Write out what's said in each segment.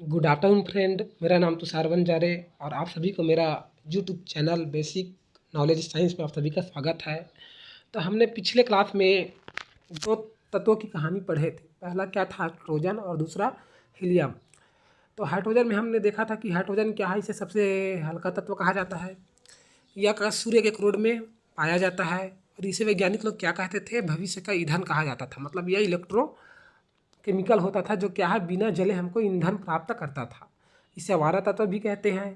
Good afternoon friend, मेरा नाम तुषार बंजारे और आप सभी को मेरा YouTube channel basic knowledge science में आप सभी का स्वागत है। तो हमने पिछले क्लास में दो तत्वों की कहानी पढ़े थे। पहला क्या था, हाइड्रोजन, और दूसरा हीलियम। तो हाइड्रोजन में हमने देखा था कि हाइड्रोजन क्या है, इसे सबसे हल्का तत्व कहा जाता है। यह का सूर्य के क्रोड में पाया जाता है और इसे वैज्ञानिक लोग क्या कहते थे, भविष्य का ईंधन कहा जाता था। मतलब यह इलेक्ट्रो केमिकल होता था जो क्या है, बिना जले हमको ईंधन प्राप्त करता था। इसे आवारा तत्व भी कहते हैं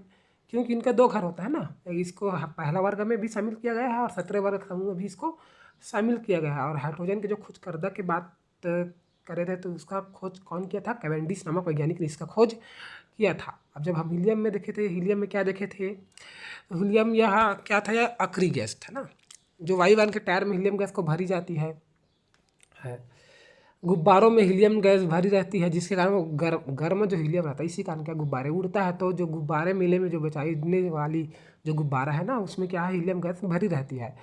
क्योंकि इनका दो घर होता है ना। इसको पहला वर्ग में भी शामिल किया गया है और 17 वर्ग समूह में भी इसको शामिल किया गया है। और हाइड्रोजन के जो खोज करदा की बात करे थे तो उसका खोज कौन किया था, कैवेंडिश नामक वैज्ञानिक ने इसका खोज किया था। अब जब हम हीलियम में देखे थे, हीलियम में क्या देखे थे, हीलियम यह क्या था, यह अक्रिय गैस था ना, जो वायुयान के टायर में हीलियम गैस को भरी जाती है। गुब्बारों में हीलियम गैस भरी रहती है जिसके कारण वो गर्म जो हीलियम रहता है, इसी कारण क्या गुब्बारे उड़ता है। तो जो गुब्बारे मेले में जो बचाने वाली जो गुब्बारा है ना, उसमें क्या है, हीलियम गैस भरी रहती है।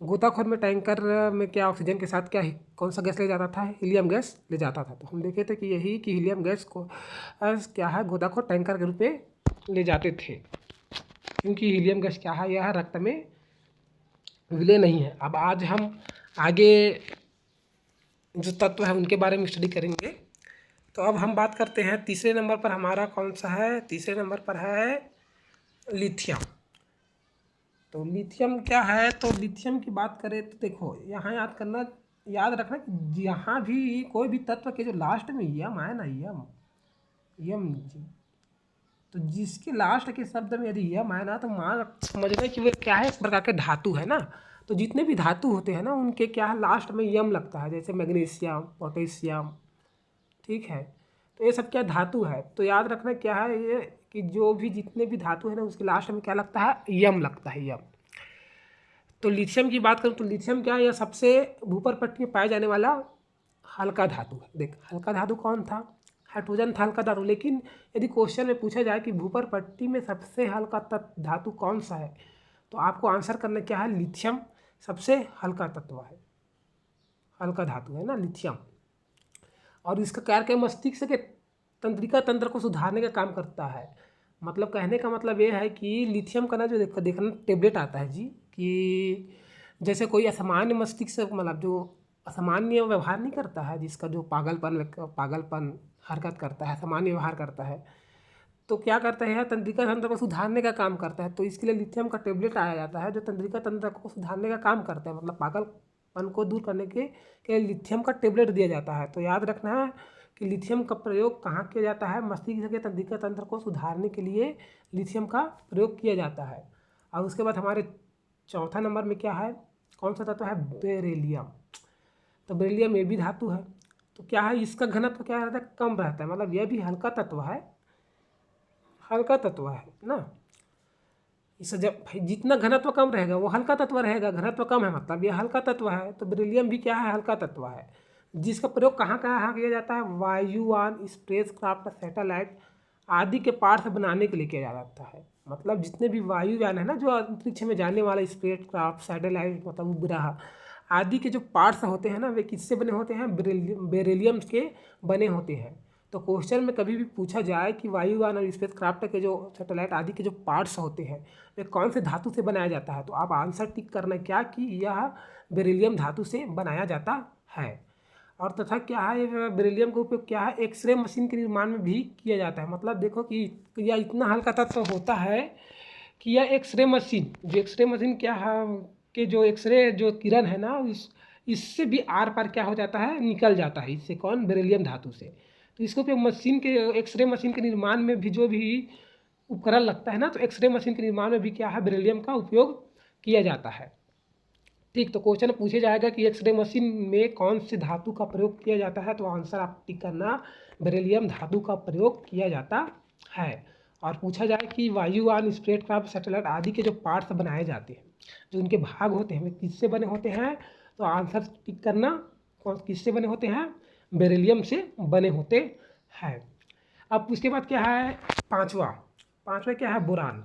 गोताखोर में टैंकर में क्या ऑक्सीजन के साथ क्या कौन सा गैस ले जाता था, हीलियम गैस ले जाता था। तो हम देखे थे कि यही कि हीलियम गैस को क्या है, गोताखोर टैंकर के रूप में ले जाते थे क्योंकि हीलियम गैस क्या है, यह रक्त में विलय नहीं है। अब आज हम आगे जो तत्व है उनके बारे में स्टडी करेंगे। तो अब हम बात करते हैं तीसरे नंबर पर हमारा कौन सा है, तीसरे नंबर पर है लिथियम। तो लिथियम क्या है, तो लिथियम की बात करें तो देखो यहाँ याद रखना कि यहाँ भी कोई भी तत्व के जो लास्ट में यम आए ना, यम यम जी, तो जिसके लास्ट के शब्द में यदि यम आए ना, तो मान समझना कि वो क्या है, एक प्रकार के धातु है ना। तो जितने भी धातु होते हैं ना, उनके क्या है, लास्ट में यम लगता है, जैसे मैग्नीशियम, पोटेशियम, ठीक है। तो ये सब क्या धातु है। तो याद रखना क्या है ये, कि जो भी जितने भी धातु है ना, उसके लास्ट में क्या लगता है, यम लगता है, यम। तो लिथियम की बात करूँ तो लिथियम क्या है, यह सबसे भूपर पट्टी में पाया जाने वाला हल्का धातु है। देख, हल्का धातु कौन था, हाइड्रोजन था हल्का धातु। लेकिन यदि क्वेश्चन में पूछा जाए कि भूपर पट्टी में सबसे हल्का धातु कौन सा है, तो आपको आंसर करना क्या है, लिथियम सबसे हल्का तत्व है, हल्का धातु है ना लिथियम। और इसका कार्य क्या, मस्तिष्क के तंत्रिका तंत्र को सुधारने का काम करता है। मतलब कहने का मतलब ये है कि लिथियम का ना जो देखना टेबलेट आता है जी, कि जैसे कोई असामान्य मस्तिष्क, मतलब जो असामान्य व्यवहार नहीं करता है, जिसका जो पागलपन हरकत करता है, सामान्य व्यवहार करता है, तो क्या करता है, तंत्रिका तंत्र को सुधारने का काम करता है। तो इसके लिए लिथियम का टेबलेट आया जाता है जो तंत्रिका तंत्र को सुधारने का काम करता है। मतलब पागलपन को दूर करने के लिथियम का टेबलेट दिया जाता है। तो याद रखना है कि लिथियम का प्रयोग कहाँ किया जाता है, मस्तिष्क के तंत्रिका तंत्र को सुधारने के लिए लिथियम का प्रयोग किया जाता है। और उसके बाद हमारे चौथा नंबर में क्या है, कौन सा तत्व है, बेरिलियम। तो बेरिलियम ये भी धातु है। तो क्या है, इसका घनत्व क्या रहता है, कम रहता है। मतलब यह भी हल्का तत्व है, हल्का तत्व है ना। इसे जब जितना घनत्व कम रहेगा वो हल्का तत्व रहेगा, घनत्व कम है मतलब ये हल्का तत्व है। तो बेरिलियम भी क्या है, हल्का तत्व है, जिसका प्रयोग कहाँ कहाँ किया जाता है, वायुयान, स्पेस क्राफ्ट, सैटेलाइट आदि के पार्ट्स बनाने के लिए किया जाता है। मतलब जितने भी वायुयान है ना, जो अंतरिक्ष में जाने वाला स्पेस क्राफ्ट, सैटेलाइट, मतलब उपग्रह आदि के जो पार्ट्स होते हैं ना, वे किससे बने होते हैं, बेरिलियम के बने होते हैं। तो क्वेश्चन में कभी भी पूछा जाए कि वायुयान और स्पेस क्राफ्ट के जो सैटेलाइट आदि के जो पार्ट्स होते हैं वे कौन से धातु से बनाया जाता है, तो आप आंसर टिक करना क्या, कि यह बेरिलियम धातु से बनाया जाता है। और तथा क्या है, बेरिलियम का उपयोग क्या है, एक्सरे मशीन के निर्माण में भी किया जाता है। मतलब देखो कि यह इतना हल्का तत्व होता है कि यह एक्सरे मशीन, जो एक्सरे मशीन क्या है, कि जो एक्सरे जो किरण है ना, इससे भी आर पार क्या हो जाता है, निकल जाता है। इससे कौन, बेरिलियम धातु से। तो इसको उपयोग मशीन के, एक्सरे मशीन के निर्माण में भी जो भी उपकरण लगता है ना, तो एक्सरे मशीन के निर्माण में भी क्या है, बेरिलियम का उपयोग किया जाता है। ठीक, तो क्वेश्चन पूछे जाएगा कि एक्सरे मशीन में कौन से धातु का प्रयोग किया जाता है, तो आंसर आप टिक करना, बेरिलियम धातु का प्रयोग किया जाता है। और पूछा जाए कि वायुयान, स्पेसक्राफ्ट, सैटेलाइट आदि के जो पार्ट्स बनाए जाते हैं, जो उनके भाग होते हैं, वे किससे बने होते हैं, तो आंसर टिक करना, कौन किससे बने होते हैं, बेरिलियम से बने होते हैं। अब उसके बाद क्या है, पांचवा क्या है, बोरान।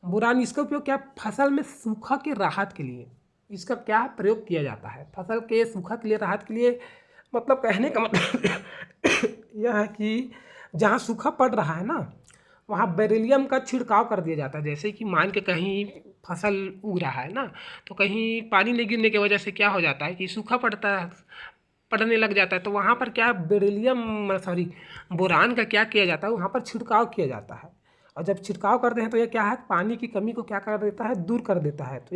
बोरान, इसका उपयोग क्या, फसल में सूखा के राहत के लिए इसका क्या प्रयोग किया जाता है, फसल के सूखा के लिए, राहत के लिए। मतलब कहने का मतलब यह है कि जहाँ सूखा पड़ रहा है ना वहाँ बेरिलियम का छिड़काव कर दिया जाता है। जैसे कि मान के कहीं फसल उग रहा है ना, तो कहीं पानी नहीं गिरने की वजह से क्या हो जाता है कि सूखा पड़ने लग जाता है, तो वहाँ पर क्या बोरान का क्या किया जाता है, वहाँ पर छिड़काव किया जाता है। और जब छिड़काव करते हैं तो यह क्या है, पानी की कमी को क्या कर देता है, दूर कर देता है। तो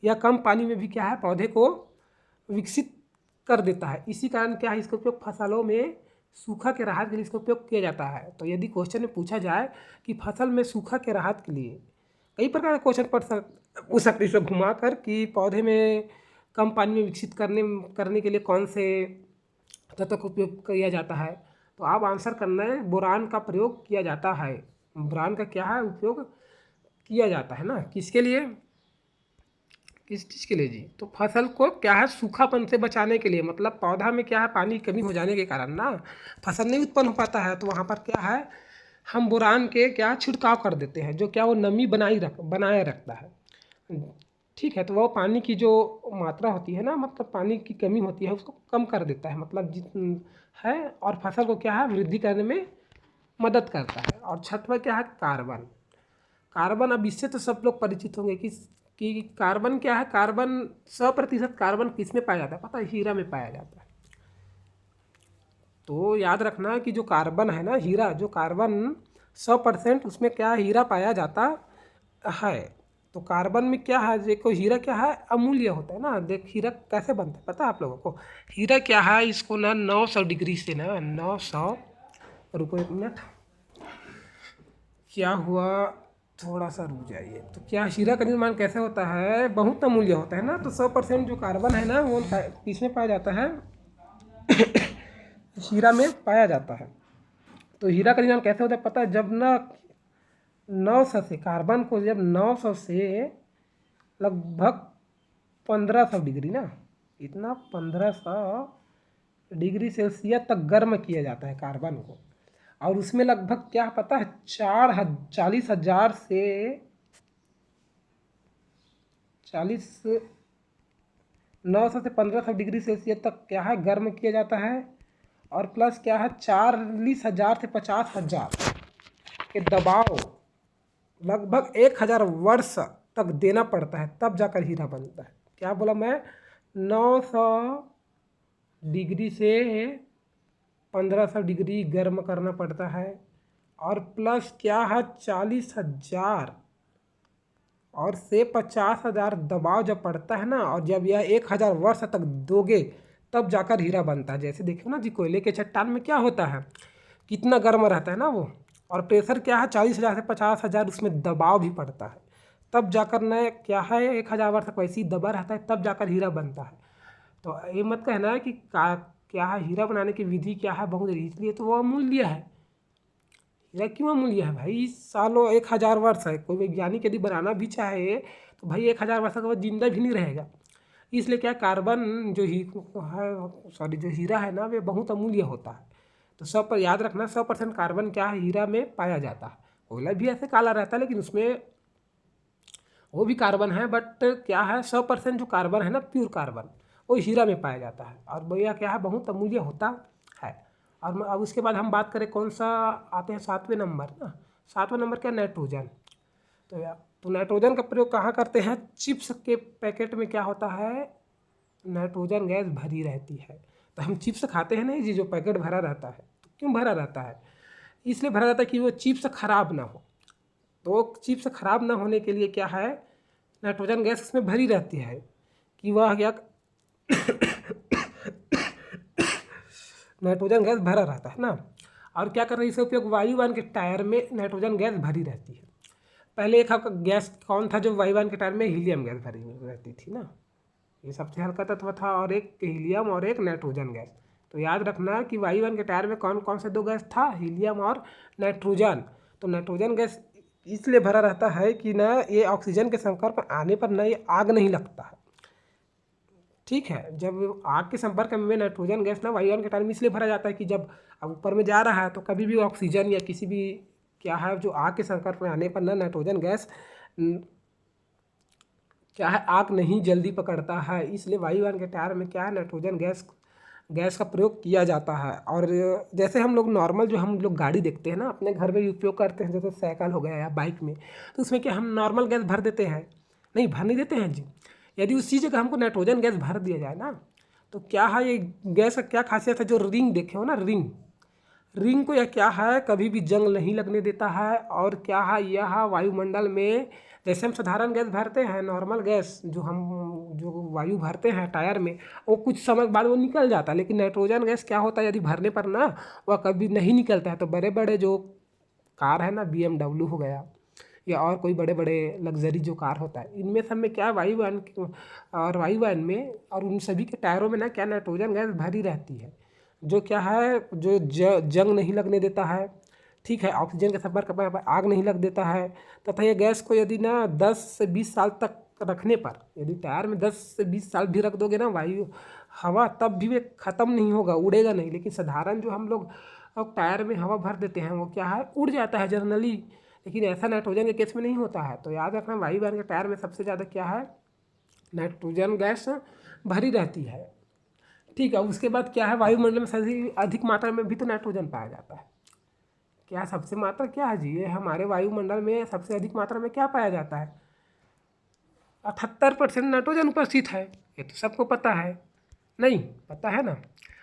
यह कम पानी में भी क्या है, पौधे को विकसित कर देता है। इसी कारण क्या है, इसका उपयोग फसलों में सूखा के राहत के लिए इसका उपयोग किया जाता है। तो यदि क्वेश्चन में पूछा जाए कि फसल में सूखा के राहत के लिए कई प्रकार के क्वेश्चन पूछ सकते हैं घुमा कर कि पौधे में कम पानी में विकसित करने के लिए कौन से तत्व का उपयोग किया जाता है। तो आप आंसर करना है, बोरान का प्रयोग किया जाता है। बोरान का क्या है, उपयोग किया जाता है ना, किसके लिए, किस चीज़ के लिए जी, तो फसल को क्या है, सूखापन से बचाने के लिए। मतलब पौधा में क्या है, पानी की कमी हो जाने के कारण ना फसल नहीं उत्पन्न हो पाता है, तो वहाँ पर क्या है, हम बोरान के क्या छिड़काव कर देते हैं, जो क्या वो नमी बनाए रखता है। ठीक है, तो वो पानी की जो मात्रा होती है ना, मतलब पानी की कमी होती है उसको कम कर देता है, मतलब है, और फसल को क्या है, वृद्धि करने में मदद करता है। और छठवां क्या है, कार्बन। कार्बन, अब इससे तो सब लोग परिचित होंगे कि कार्बन क्या है, कार्बन 100% कार्बन किस में पाया जाता है, पता है, हीरा में पाया जाता है। तो याद रखना कि जो कार्बन है ना, हीरा, जो कार्बन 100% उसमें क्या हीरा पाया जाता है। तो कार्बन में क्या है, देखो हीरा क्या है, अमूल्य होता है ना। देख हीरा कैसे बनता है पता है आप लोगों को, हीरा क्या है, इसको ना 900 डिग्री से ना 900, रुको एक मिनट, क्या हुआ, थोड़ा सा रुक जाइए। तो क्या हीरा का निर्माण कैसे होता है, बहुत अमूल्य होता है ना। तो 100% जो कार्बन है ना वो किसमें पाया जाता है, हीरा में पाया जाता है। तो हीरा का निर्माण कैसे होता है पता है, जब ना 900 से कार्बन को जब 900 से लगभग 1500 डिग्री ना, इतना 1500 डिग्री सेल्सियस तक गर्म किया जाता है कार्बन को। और उसमें लगभग क्या पता है, 40,000 से 900 से 1500 डिग्री सेल्सियस तक क्या है, गर्म किया जाता है। और प्लस क्या है, 40,000 से 50,000 के दबाव लगभग 1000 वर्ष तक देना पड़ता है, तब जाकर हीरा बनता है। क्या बोला मैं, 900 डिग्री से 1500 डिग्री गर्म करना पड़ता है, और प्लस क्या है 40,000 और से 50,000 दबाव जब पड़ता है ना, और जब यह 1000 वर्ष तक दोगे तब जाकर हीरा बनता है। जैसे देखो ना जी, कोयले के चट्टान में क्या होता है, कितना गर्म रहता है ना वो, और प्रेशर क्या है 40,000 से 50,000 उसमें दबाव भी पड़ता है, तब जाकर न क्या है 1000 वर्ष तक वैसे ही दबा रहता है, तब जाकर हीरा बनता है। तो ये मत कहना है कि क्या है, हीरा बनाने की विधि क्या है, बहुत इसलिए तो वो अमूल्य है। हीरा क्यों अमूल्य है भाई, सालों 1000 वर्ष है, कोई वैज्ञानिक यदि बनाना भी चाहे तो भाई 1000 वर्ष तक वो जिंदा भी नहीं रहेगा। इसलिए क्या कार्बन जो जो हीरा है ना, वे बहुत अमूल्य होता है। तो 100 पर याद रखना, 100% कार्बन क्या है, हीरा में पाया जाता है। कोयला भी ऐसे काला रहता है लेकिन उसमें वो भी कार्बन है, बट क्या है 100% जो कार्बन है ना, प्योर कार्बन, वो हीरा में पाया जाता है। और भैया क्या है, बहुत अमूल्य होता है। और अब उसके बाद हम बात करें कौन सा आते हैं, 7वें नंबर ना, 7वां नंबर क्या, नाइट्रोजन। तो नाइट्रोजन का प्रयोग कहाँ करते हैं, चिप्स के पैकेट में क्या होता है, नाइट्रोजन गैस भरी रहती है। तो हम चिप्स खाते हैं ना जी, जो पैकेट भरा रहता है, तो क्यों भरा रहता है, इसलिए भरा रहता है कि वो चिप्स खराब ना हो। तो चिप्स खराब ना होने के लिए क्या है, नाइट्रोजन गैस उसमें भरी रहती है कि वह क्या नाइट्रोजन गैस भरा रहता है ना। और क्या कर रही है, इसका उपयोग वायुयान के टायर में नाइट्रोजन गैस भरी रहती है। पहले एक आपका गैस कौन था जो वायुयान के टायर में, हीलियम गैस भरी रहती थी ना, ये सबसे हल्का तत्व था, और एक हीलियम और एक नाइट्रोजन गैस। तो याद रखना कि वायुयान के टायर में कौन कौन से 2 गैस था, हीलियम और नाइट्रोजन। तो नाइट्रोजन गैस इसलिए भरा रहता है कि ना ये ऑक्सीजन के संपर्क में आने पर ना ये आग नहीं लगता है। ठीक है, जब आग के संपर्क में नाइट्रोजन गैस ना वायुयान के टायर में इसलिए भरा जाता है कि जब अब ऊपर में जा रहा है तो कभी भी ऑक्सीजन या किसी भी क्या है जो आग के संपर्क में आने पर ना नाइट्रोजन गैस क्या है, आग नहीं जल्दी पकड़ता है। इसलिए वायुयान के टायर में क्या है, नाइट्रोजन गैस गैस का प्रयोग किया जाता है। और जैसे हम लोग नॉर्मल जो हम लोग गाड़ी देखते हैं ना अपने घर में उपयोग करते हैं, जैसे साइकिल हो गया या बाइक में, तो उसमें क्या हम नॉर्मल गैस भर देते हैं? नहीं, भर नहीं देते हैं जी। यदि उसी जगह हमको नाइट्रोजन गैस भर दिया जाए ना, तो क्या है ये गैस का क्या खासियत है? जो रिंग देखे हो ना, रिंग रिंग को यह क्या है, कभी भी जंग नहीं लगने देता है। और क्या है, यह वायुमंडल में जैसे हम साधारण गैस भरते हैं, नॉर्मल गैस जो वायु भरते हैं टायर में, वो कुछ समय बाद वो निकल जाता है। लेकिन नाइट्रोजन गैस क्या होता है, यदि भरने पर ना वह कभी नहीं निकलता है। तो बड़े बड़े जो कार है ना, BMW हो गया या और कोई बड़े बड़े लग्जरी जो कार होता है, इनमें सब में क्या वायुयान में और उन सभी के टायरों में ना क्या नाइट्रोजन गैस भरी रहती है, जो क्या है, जो जंग नहीं लगने देता है। ठीक है, ऑक्सीजन के संपर्क पर आग नहीं लग देता है। तथा ये गैस को यदि ना 10 से 20 साल तक रखने पर, यदि टायर में 10 से 20 साल भी रख दोगे ना वायु हवा, तब भी वे ख़त्म नहीं होगा, उड़ेगा नहीं। लेकिन साधारण जो हम लोग अब टायर में हवा भर देते हैं, वो क्या है, उड़ जाता है जनरली। लेकिन ऐसा नाइट्रोजन के केस में नहीं होता है। तो याद रखना, वायुयान के टायर में सबसे ज़्यादा क्या है, नाइट्रोजन गैस भरी रहती है। ठीक है, उसके बाद क्या है, वायुमंडल में सबसे अधिक मात्रा में भी तो नाइट्रोजन पाया जाता है। क्या सबसे मात्रा क्या है जी, ये हमारे वायुमंडल में सबसे अधिक मात्रा में क्या पाया जाता है? 78% नाइट्रोजन उपस्थित है। ये तो सबको पता है, नहीं पता है ना?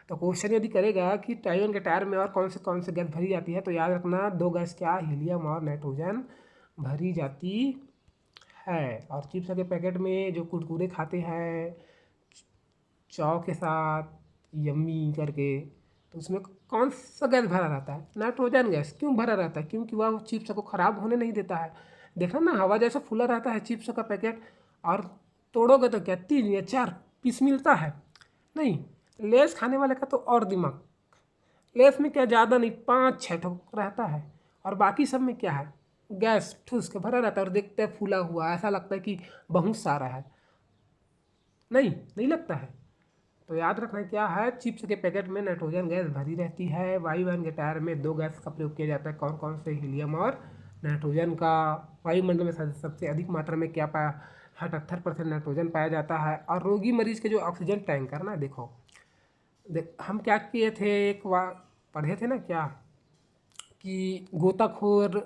तो क्वेश्चन यदि करेगा कि टाइवन के टायर में और कौन से गैस भरी जाती है, तो याद रखना 2 गैस क्या, हीलियम और नाइट्रोजन भरी जाती है। और चिप्स के पैकेट में जो कुरकुरे खाते हैं चाव के साथ, यम्मी करके, तो उसमें कौन सा गैस भरा रहता है? Nitrogen gas. क्यों भरा रहता है? क्योंकि वह चिप्स को ख़राब होने नहीं देता है। देखना ना, हवा जैसा फूला रहता है चिप्स का पैकेट, और तोड़ोगे तो क्या 3 या 4 पीस मिलता है? नहीं। लेस खाने वाले का तो और दिमाग, लेस में क्या ज़्यादा नहीं, 5-6 ठोक रहता है, और बाकी सब में क्या है, गैस ठूस के भरा रहता है। और देखते हैं फूला हुआ, ऐसा लगता है कि बहुत सारा है। नहीं लगता है। तो याद रखना क्या है, चिप्स के पैकेट में नाइट्रोजन गैस भरी रहती है। वायुयान के टायर में 2 गैस का प्रयोग किया जाता है। कौन कौन से? हीलियम और नाइट्रोजन का। वायुमंडल में सबसे अधिक मात्रा में क्या पाया, 78% नाइट्रोजन पाया जाता है। और रोगी मरीज के जो ऑक्सीजन टैंकर ना, देखो हम क्या किए थे, पढ़े थे ना क्या, कि गोताखोर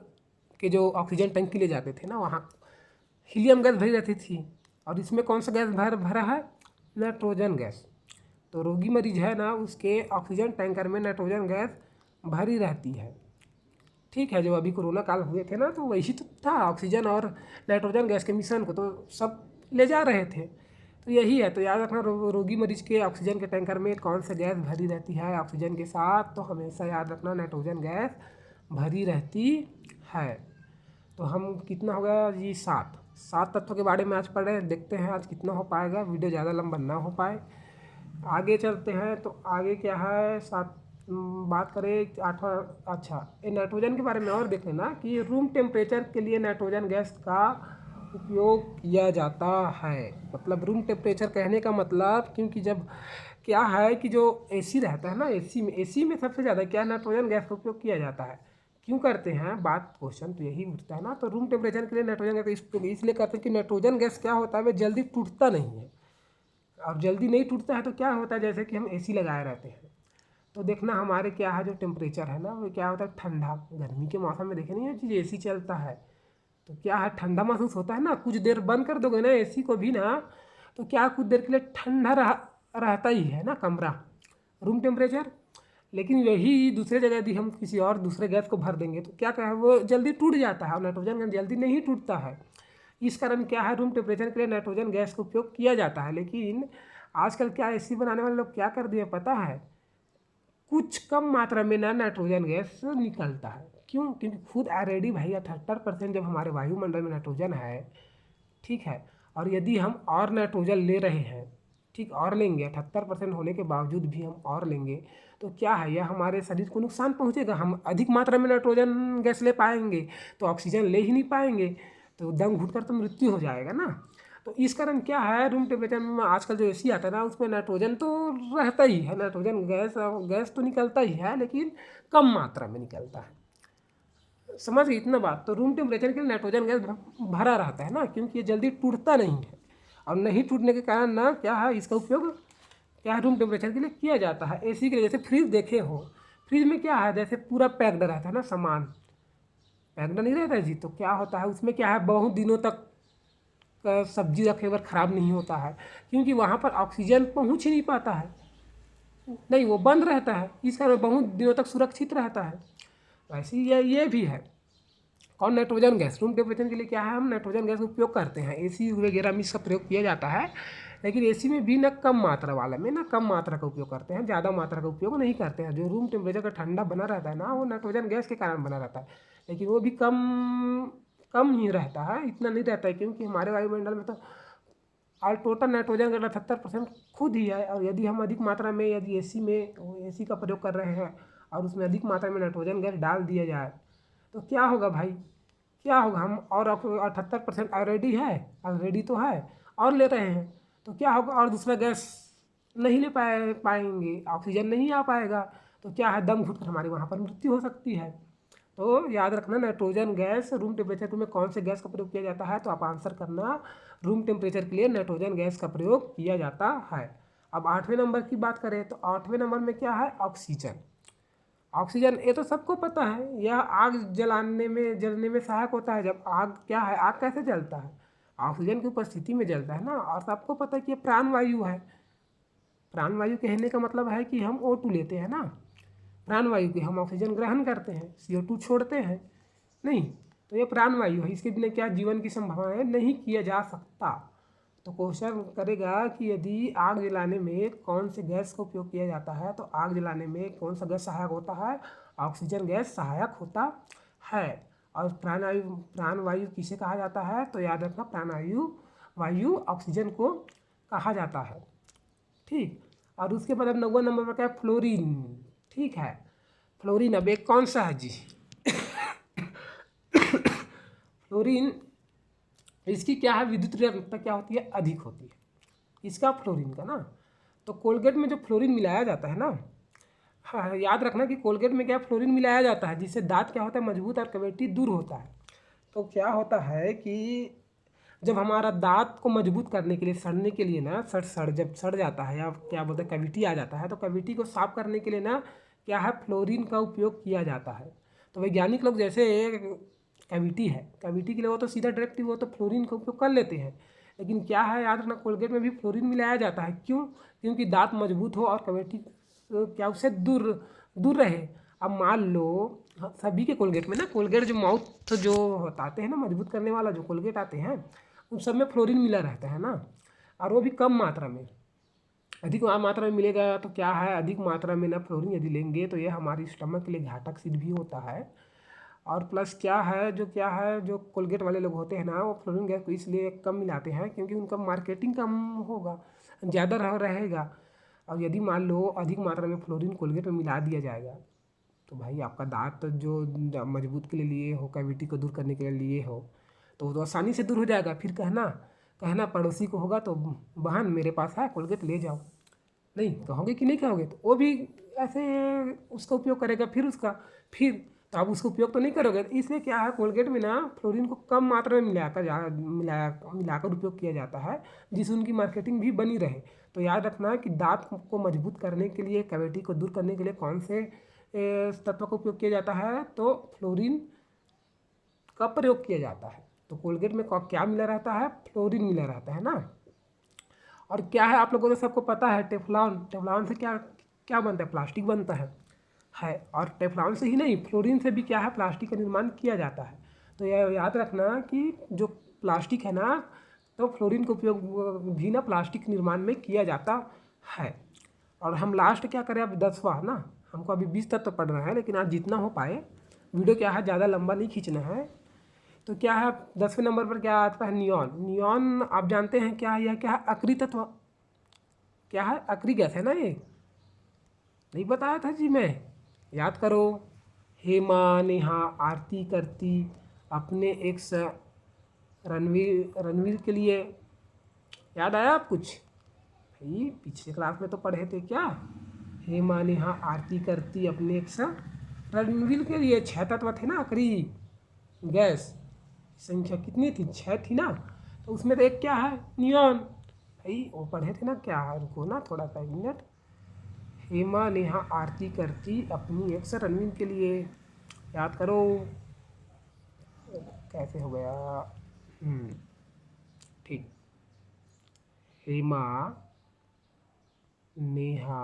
के जो ऑक्सीजन टैंक ले जाते थे ना, वहाँ हीलियम गैस भरी रहती थी। और इसमें कौन सा गैस भरा है? Nitrogen gas. तो रोगी मरीज है ना, उसके ऑक्सीजन टैंकर में नाइट्रोजन गैस भरी रहती है। ठीक है, जो अभी कोरोना काल हुए थे ना, तो वही तो था, ऑक्सीजन और नाइट्रोजन गैस के मिश्रण को तो सब ले जा रहे थे। तो यही है। तो याद रखना, रोगी मरीज के ऑक्सीजन के टैंकर में कौन सा गैस भरी रहती है ऑक्सीजन के साथ? तो हमेशा याद रखना, नाइट्रोजन गैस भरी रहती है। तो हम कितना हो गया जी, 7 तत्वों के बारे में आज पढ़े। देखते हैं आज कितना हो पाएगा, वीडियो ज़्यादा लंबा ना हो पाए। आगे चलते हैं। तो आगे क्या है, बात करें 8वां। अच्छा, ये नाइट्रोजन के बारे में और देख लेना कि रूम टेम्परेचर के लिए नाइट्रोजन गैस का उपयोग किया जाता है। मतलब रूम टेम्परेचर कहने का मतलब, क्योंकि जब क्या है कि जो एसी रहता है ना, एसी में सबसे ज़्यादा क्या नाइट्रोजन गैस का उपयोग किया जाता है। क्यों करते हैं, बात क्वेश्चन तो यही उठता है ना। तो रूम टेम्परेचर के लिए नाइट्रोजन गैस इसलिए करते हैं कि नाइट्रोजन गैस क्या होता है, वह जल्दी टूटता नहीं है। और जल्दी नहीं टूटता है तो क्या होता है, जैसे कि हम एसी लगाए रहते हैं, तो देखना हमारे क्या है, जो टेम्परेचर है ना, वो क्या होता है, ठंडा। गर्मी के मौसम में देखे नहीं है चीज़, एसी चलता है तो क्या है, ठंडा महसूस होता है ना। कुछ देर बंद कर दोगे ना एसी को भी ना, तो क्या कुछ देर के लिए ठंडा रहता ही है ना कमरा, रूम टेम्परेचर। लेकिन यही दूसरे जगह यदि हम किसी और दूसरे गैस को भर देंगे, तो क्या है, वो जल्दी टूट जाता है। और नाइट्रोजन गैस जल्दी नहीं टूटता है। इस कारण क्या है, रूम टेम्परेचर के लिए नाइट्रोजन गैस का उपयोग किया जाता है। लेकिन आजकल क्या एसी बनाने वाले लोग क्या कर दिए पता है, कुछ कम मात्रा में ना नाइट्रोजन गैस निकलता है। क्यों? क्योंकि खुद ऑलरेडी भाई 78% जब हमारे वायुमंडल में नाइट्रोजन है, ठीक है, और यदि हम और नाइट्रोजन ले रहे हैं, ठीक, और लेंगे, 78% होने के बावजूद भी हम और लेंगे, तो क्या है, यह हमारे शरीर को नुकसान पहुंचेगा। हम अधिक मात्रा में नाइट्रोजन गैस ले पाएंगे तो ऑक्सीजन ले ही नहीं पाएंगे, तो दम घुटकर तो मृत्यु हो जाएगा ना। तो इस कारण क्या है, रूम टेम्परेचर में आजकल जो एसी आता है ना, उसमें नाइट्रोजन तो रहता ही है, नाइट्रोजन गैस तो निकलता ही है, लेकिन कम मात्रा में निकलता है। समझ गए इतना बात? तो रूम टेम्परेचर के लिए नाइट्रोजन गैस भरा रहता है ना, क्योंकि ये जल्दी टूटता नहीं है। और नहीं टूटने के कारण ना क्या है, इसका उपयोग क्या रूम टेम्परेचर के लिए किया जाता है। एसी के लिए जैसे फ्रिज देखे हो, फ्रिज में क्या है, जैसे पूरा पैक्ड रहता है ना सामान, पैक्ड नहीं रहता है जी, तो क्या होता है उसमें क्या है, बहुत दिनों तक सब्जी रखे हुए खराब नहीं होता है, क्योंकि वहाँ पर ऑक्सीजन पहुँच ही नहीं पाता है, नहीं वो बंद रहता है, इस कारण बहुत दिनों तक सुरक्षित रहता है। वैसे ही ये भी है। और नाइट्रोजन गैस रूम टेम्परेचर के लिए क्या है, हम नाइट्रोजन गैस उपयोग करते हैं। एसी वगैरह में इसका प्रयोग किया जाता है, लेकिन एसी में भी ना कम मात्रा वाला में ना कम मात्रा का उपयोग करते हैं, ज़्यादा मात्रा का उपयोग नहीं करते हैं। जो रूम टेम्परेचर का ठंडा बना रहता है ना, वो नाइट्रोजन गैस के कारण बना रहता है, लेकिन वो भी कम कम ही रहता है, इतना नहीं रहता है, क्योंकि हमारे वायुमंडल में तो और टोटल नाइट्रोजन का 78% खुद ही है। और यदि हम अधिक मात्रा में यदि एसी का प्रयोग कर रहे हैं और उसमें अधिक मात्रा में नाइट्रोजन गैस डाल दिया जाए तो क्या होगा भाई, क्या होगा, हम और 78% ऑलरेडी तो है और ले रहे हैं, तो क्या होगा, और दूसरा गैस नहीं ले पाएंगे, ऑक्सीजन नहीं आ पाएगा, तो क्या है, दम घुटकर हमारी वहाँ पर मृत्यु हो सकती है। तो याद रखना, नाइट्रोजन गैस रूम टेम्परेचर में कौन से गैस का प्रयोग किया जाता है, तो आप आंसर करना, रूम टेम्परेचर के लिए नाइट्रोजन गैस का प्रयोग किया जाता है। अब 8वें नंबर की बात करें तो 8वें नंबर में क्या है, ऑक्सीजन। ऑक्सीजन ये तो सबको पता है, यह आग जलने में सहायक होता है। जब आग क्या है, आग कैसे जलता है, ऑक्सीजन की उपस्थिति में जलता है ना। और सबको पता है कि ये प्राणवायु है। प्राणवायु कहने का मतलब है कि हम O2 लेते हैं ना, प्राणवायु की हम ऑक्सीजन ग्रहण करते हैं, CO2 छोड़ते हैं नहीं, तो ये प्राणवायु है, इसके बिना क्या जीवन की संभावना नहीं किया जा सकता। तो क्वेश्चन करेगा कि यदि आग जलाने में कौन से गैस का उपयोग किया जाता है, तो आग जलाने में कौन सा गैस सहायक होता है, ऑक्सीजन गैस सहायक होता है। और प्राणवायु किसे कहा जाता है, तो याद रखना, वायु ऑक्सीजन को कहा जाता है। ठीक, और उसके बाद अब 9वां नंबर पर क्या है, फ्लोरीन। ठीक है, फ्लोरीन अब एक कौन सा है जी फ्लोरीन, इसकी क्या है, विद्युत ऋणात्मकता क्या होती है, अधिक होती है इसका, फ्लोरीन का ना। तो कोलगेट में जो फ्लोरीन मिलाया जाता है ना, हाँ याद रखना कि कोलगेट में क्या फ्लोरीन मिलाया जाता है, जिससे दांत क्या होता है, मजबूत और कैविटी दूर होता है। तो क्या होता है कि जब हमारा दांत को मजबूत करने के लिए, सड़ने के लिए ना, जब सड़ जाता है या क्या बोलते हैं कैविटी आ जाता है, तो कैविटी को साफ करने के लिए ना क्या है, फ्लोरीन का उपयोग किया जाता है। तो वैज्ञानिक लोग जैसे कैविटी है, कैविटी के लिए वो तो सीधा डायरेक्ट वो तो फ्लोरीन का उपयोग कर लेते हैं, लेकिन क्या है, याद रखना, कोलगेट में भी फ्लोरीन मिलाया जाता है। क्यों, क्योंकि दांत मजबूत हो और कैविटी क्या उससे दूर दूर रहे। अब मान लो सभी के कोलगेट में ना, कोलगेट जो माउथ जो आते हैं ना मजबूत करने वाला जो कोलगेट आते हैं, उन सब में फ्लोरीन मिला रहता है ना, और वो भी कम मात्रा में। अधिक मात्रा में मिलेगा तो क्या है, अधिक मात्रा में ना फ्लोरीन यदि लेंगे तो ये हमारी स्टमक के लिए घातक सिद्ध भी होता है। और प्लस क्या है, जो कोलगेट वाले लोग होते हैं ना, वो फ्लोरीन गैस को इसलिए कम मिलाते हैं क्योंकि उनका मार्केटिंग कम होगा, ज़्यादा रहेगा। और यदि मान लो अधिक मात्रा में फ्लोरीन कोलगेट में मिला दिया जाएगा, तो भाई आपका दांत जो मजबूत के लिए लिए हो, कैविटी को दूर करने के लिए लिए हो, तो वो तो आसानी से दूर हो जाएगा। फिर कहना पड़ोसी को होगा, तो बहन मेरे पास है कोलगेट ले जाओ, नहीं कहोगे कि नहीं कहोगे, तो वो भी ऐसे उसका उपयोग करेगा। फिर तो आप उसका उपयोग तो नहीं करोगे, इसलिए क्या है, कोलगेट में ना फ्लोरीन को कम मात्रा में मिलाकर उपयोग किया जाता है, जिससे उनकी मार्केटिंग भी बनी रहे। तो याद रखना कि दांत को मजबूत करने के लिए, कैविटी को दूर करने के लिए कौन से तत्व का उपयोग किया जाता है, तो फ्लोरीन का प्रयोग किया जाता है। तो कोलगेट में क्या मिला रहता है, फ्लोरीन मिला रहता है ना। और क्या है, आप लोगों को सबको पता है, टेफ्लॉन से क्या बनता है, प्लास्टिक बनता है। और टेफ्लॉन से ही नहीं, फ्लोरीन से भी क्या है, प्लास्टिक का निर्माण किया जाता है। तो यह याद रखना कि जो प्लास्टिक है ना, तो फ्लोरीन का उपयोग भी ना प्लास्टिक निर्माण में किया जाता है। और हम लास्ट क्या करें, अब 10वां ना, हमको अभी 20 तक तो पढ़ना है, लेकिन आज जितना हो पाए, वीडियो क्या है ज़्यादा लंबा नहीं खींचना है। तो क्या है 10वें नंबर पर क्या आता है, नियॉन आप जानते हैं क्या है, यह क्या है, अक्रिय तत्व, क्या है, अक्रिय गैस है ना, ये नहीं बताया था जी मैं, याद करो। हेमा नेहा आरती करती अपने एक्स रणवीर के लिए, याद आया आप कुछ, भाई पिछले क्लास में तो पढ़े थे क्या। हेमा नेहा आरती करती अपने एक्स रणवीर के लिए, 6 तत्व थे ना अक्रिय गैस, संख्या कितनी थी, 6 थी ना। तो उसमें तो एक क्या है, नियॉन, भाई वो पढ़े थे ना क्या, रुको ना थोड़ा सा 1 मिनट। हेमा नेहा आरती करती अपनी एक्स रणवीर के लिए, याद करो कैसे हो गया। ठीक। हेमा नेहा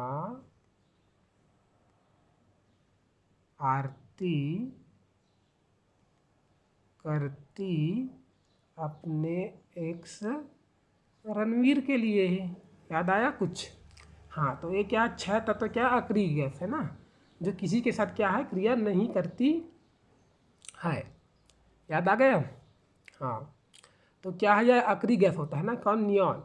आरती करती अपने एक्स रणवीर के लिए, याद आया कुछ। हाँ तो ये क्या 6 तत्व क्या अक्रिय गैस है ना, जो किसी के साथ क्या है क्रिया नहीं करती है, याद आ गया। हाँ तो क्या है, यह अक्रिय गैस होता है ना, कौन, नियॉन।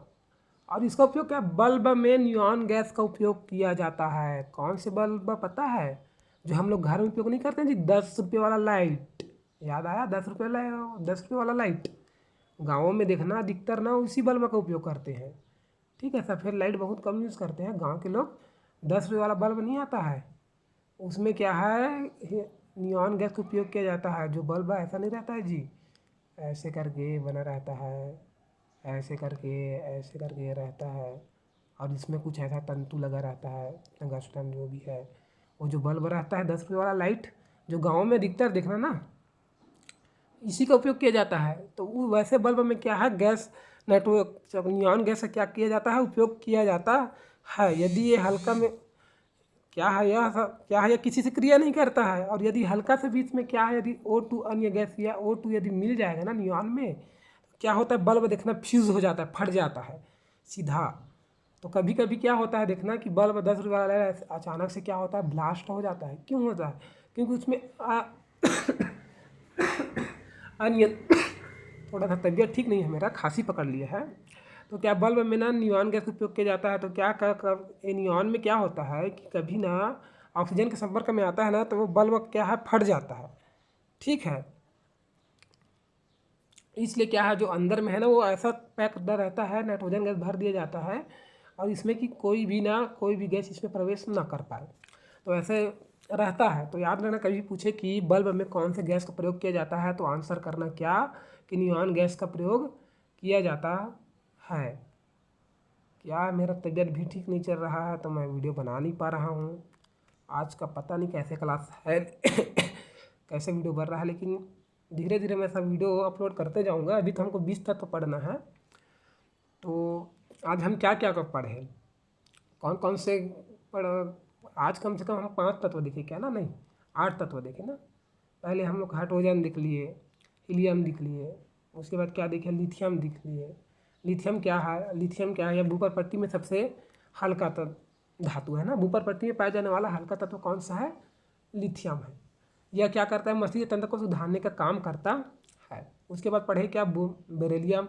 और इसका उपयोग क्या, बल्ब में नियॉन गैस का उपयोग किया जाता है। कौन से बल्ब पता है, जो हम लोग घर में उपयोग नहीं करते हैं जी, 10 रुपये वाला लाइट, याद आया, 10 रुपये वाला लाइट। गाँवों में देखना अधिकतर ना उसी बल्ब का उपयोग करते हैं। ठीक है, सफ़ेद लाइट बहुत कम यूज़ करते हैं गांव के लोग। 10 रुपये वाला बल्ब नहीं आता है, उसमें क्या है नियॉन गैस का उपयोग किया जाता है। जो बल्ब है ऐसा नहीं रहता है जी, ऐसे करके बना रहता है, ऐसे करके रहता है, और इसमें कुछ ऐसा तंतु लगा रहता है, टंगस्टन जो भी है। वो जो बल्ब रहता है 10 रुपये वाला लाइट, जो गाँव में अधिकतर देखना ना इसी का उपयोग किया जाता है। तो वो वैसे बल्ब में क्या है, गैस नेटवर्क नियॉन गैस का क्या किया जाता है, उपयोग किया जाता है। यदि ये हल्का में क्या है, क्या है, यह किसी से क्रिया नहीं करता है, और यदि हल्का से बीच में क्या है, यदि O2 अन्य गैस या O2 यदि मिल जाएगा ना नियॉन में, क्या होता है, बल्ब देखना फ्यूज़ हो जाता है, फट जाता है सीधा। तो कभी कभी क्या होता है देखना कि बल्ब 10 रुपये वाला है, अचानक से क्या होता है ब्लास्ट हो जाता है। क्यों होता है, क्योंकि उसमें अन्य थोड़ा सा तबीयत ठीक नहीं है मेरा, खांसी पकड़ लिया है। तो क्या बल्ब में ना नियॉन गैस का उपयोग किया जाता है। तो क्या ये नियॉन में क्या होता है कि कभी ना ऑक्सीजन के संपर्क में आता है ना, तो वो बल्ब क्या है फट जाता है। ठीक है, इसलिए क्या है जो अंदर में है ना वो ऐसा पैक रहता है, नाइट्रोजन गैस भर दिया जाता है, और इसमें कि कोई भी गैस इसमें प्रवेश ना कर पाए, तो ऐसे रहता है। तो याद रखना, कभी पूछे कि बल्ब में कौन से गैस का प्रयोग किया जाता है, तो आंसर करना क्या, कि नियॉन गैस का प्रयोग किया जाता है। क्या मेरा तबीयत भी ठीक नहीं चल रहा है, तो मैं वीडियो बना नहीं पा रहा हूँ। आज का पता नहीं कैसे क्लास है कैसे वीडियो बन रहा है, लेकिन धीरे धीरे मैं सब वीडियो अपलोड करते जाऊँगा। अभी तो हमको 20 तक तो पढ़ना है। तो आज हम क्या क्या पढ़े, कौन कौन से पढ़, आज कम से कम हम 5 तत्व देखे क्या ना, नहीं 8 तत्व देखे ना। पहले हम लोग हाइड्रोजन देख लिए, हीलियम देख लिए, उसके बाद क्या देखे, लिथियम देख लिए। लिथियम क्या है, यह भूपर पट्टी में सबसे हल्का धातु है ना। भूपर पट्टी में पाया जाने वाला हल्का तत्व कौन सा है, लिथियम है। यह क्या करता है, मछली तंत्र को सुधारने का काम करता है। उसके बाद पढ़े क्या, बेरिलियम,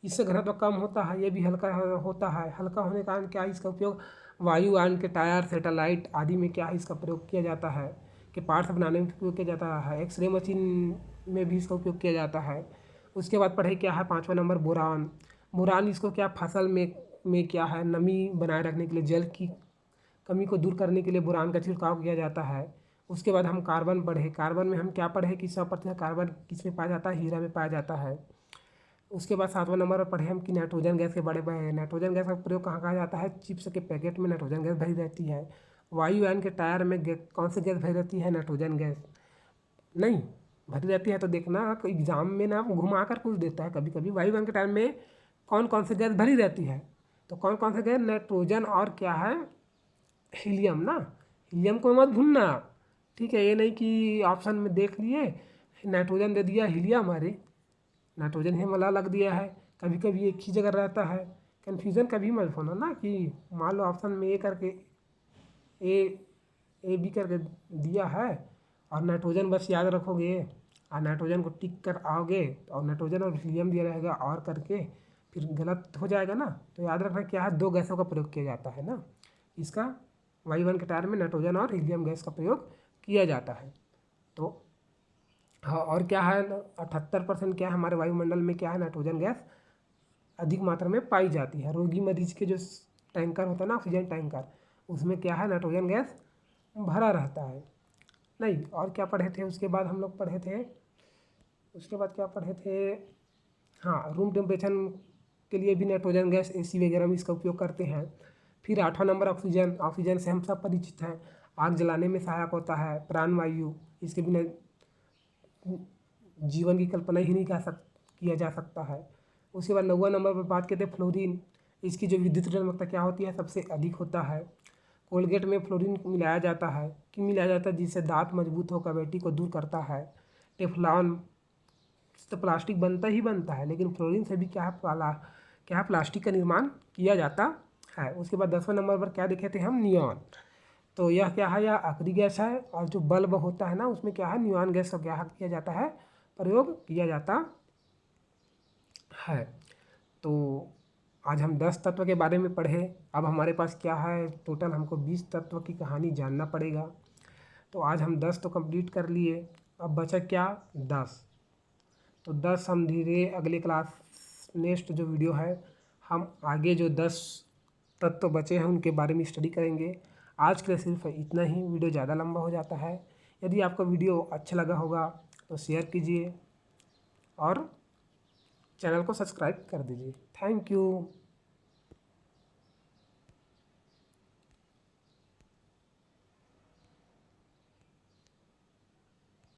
इससे घनत्व कम होता है, ये भी हल्का होता है। हल्का होने के कारण क्या इसका उपयोग वायुयान के टायर, सैटेलाइट आदि में क्या है इसका प्रयोग किया जाता है, कि पार्ट्स बनाने में उपयोग किया जाता है। एक्सरे मशीन में भी इसका उपयोग किया जाता है। उसके बाद पढ़े क्या है 5वां नंबर, बोरान। बोरान इसको क्या फसल में क्या है नमी बनाए रखने के लिए, जल की कमी को दूर करने के लिए बोरान का छिड़काव किया जाता है। उसके बाद हम कार्बन पढ़े, कार्बन में हम क्या पढ़े कि 100% कार्बन किस में पाया जाता है, हीरा में पाया जाता है। उसके बाद 7वां नंबर पर पढ़े हम कि नाइट्रोजन गैस के बारे में। नाइट्रोजन गैस का प्रयोग कहाँ कहा जाता है, चिप्स के पैकेट में नाइट्रोजन गैस भरी रहती है। वायुयान के टायर में कौन सी गैस भरी रहती है, नाइट्रोजन गैस नहीं भरी रहती है। तो देखना एग्जाम में ना घुमा कर पूछ देता है कभी कभी, वायुयान के टायर में कौन कौन सी गैस भरी रहती है, तो कौन कौन से गैस, नाइट्रोजन और क्या है, हीलियम ना। हीलियम को मत भूलना, ठीक है। ये नहीं कि ऑप्शन में देख लिए नाइट्रोजन दे दिया हीलियम, अरे नाइट्रोजन ही मला लग दिया है। कभी कभी एक ही जगह रहता है, कन्फ्यूज़न कभी मत होना ना, कि मान लो ऑप्शन में ए करके ए ए बी करके दिया है, और नाइट्रोजन बस याद रखोगे और नाइट्रोजन को टिक कर आओगे, और नाइट्रोजन और हीलियम दिया रहेगा और करके, फिर गलत हो जाएगा ना। तो याद रखना क्या है, 2 गैसों का प्रयोग किया जाता है ना इसका, वायुयान के टायर में नाइट्रोजन और हीलियम गैस का प्रयोग किया जाता है। तो हाँ, और क्या है 78% क्या है हमारे वायुमंडल में क्या है, नाइट्रोजन गैस अधिक मात्रा में पाई जाती है। रोगी मरीज के जो टैंकर होता है ना, ऑक्सीजन टैंकर, उसमें क्या है नाइट्रोजन गैस भरा रहता है। नहीं, और क्या पढ़े थे उसके बाद हम लोग पढ़े थे, उसके बाद क्या पढ़े थे, हाँ रूम टेम्परेचर के लिए भी नाइट्रोजन गैस AC वगैरह में इसका उपयोग करते हैं। फिर 8वां नंबर ऑक्सीजन। ऑक्सीजन से हम सब परिचित हैं, आग जलाने में सहायक होता है। प्राणवायु, इसके बिना जीवन की कल्पना ही नहीं किया जा सकता है। उसके बाद 9वां नंबर पर बात करते हैं फ्लोरीन। इसकी जो विद्युत ऋणात्मकता क्या होती है, सबसे अधिक होता है। कोलगेट में फ्लोरीन मिलाया जाता है, क्यों मिलाया जाता है, जिससे दांत मजबूत हो, कैविटी को दूर करता है। टेफ्लॉन, तो प्लास्टिक बनता ही बनता है, लेकिन फ्लोरीन से भी क्या है प्लास्टिक का निर्माण किया जाता है। उसके बाद 10वें नंबर पर क्या देखे थे हम, नियॉन। तो यह क्या है, यह आखिरी गैस है, और जो बल्ब होता है ना उसमें क्या है, नियॉन गैस का क्या किया जाता है, प्रयोग किया जाता है। तो आज हम 10 तत्व के बारे में पढ़े। अब हमारे पास क्या है, टोटल हमको 20 तत्व की कहानी जानना पड़ेगा। तो आज हम 10 तो कंप्लीट कर लिए, अब बचा क्या, 10। तो 10 हम धीरे अगले क्लास नेक्स्ट जो वीडियो है, हम आगे जो 10 तत्व बचे हैं उनके बारे में स्टडी करेंगे। आज के लिए सिर्फ इतना ही, वीडियो ज़्यादा लंबा हो जाता है। यदि आपको वीडियो अच्छा लगा होगा तो शेयर कीजिए और चैनल को सब्सक्राइब कर दीजिए। Thank you.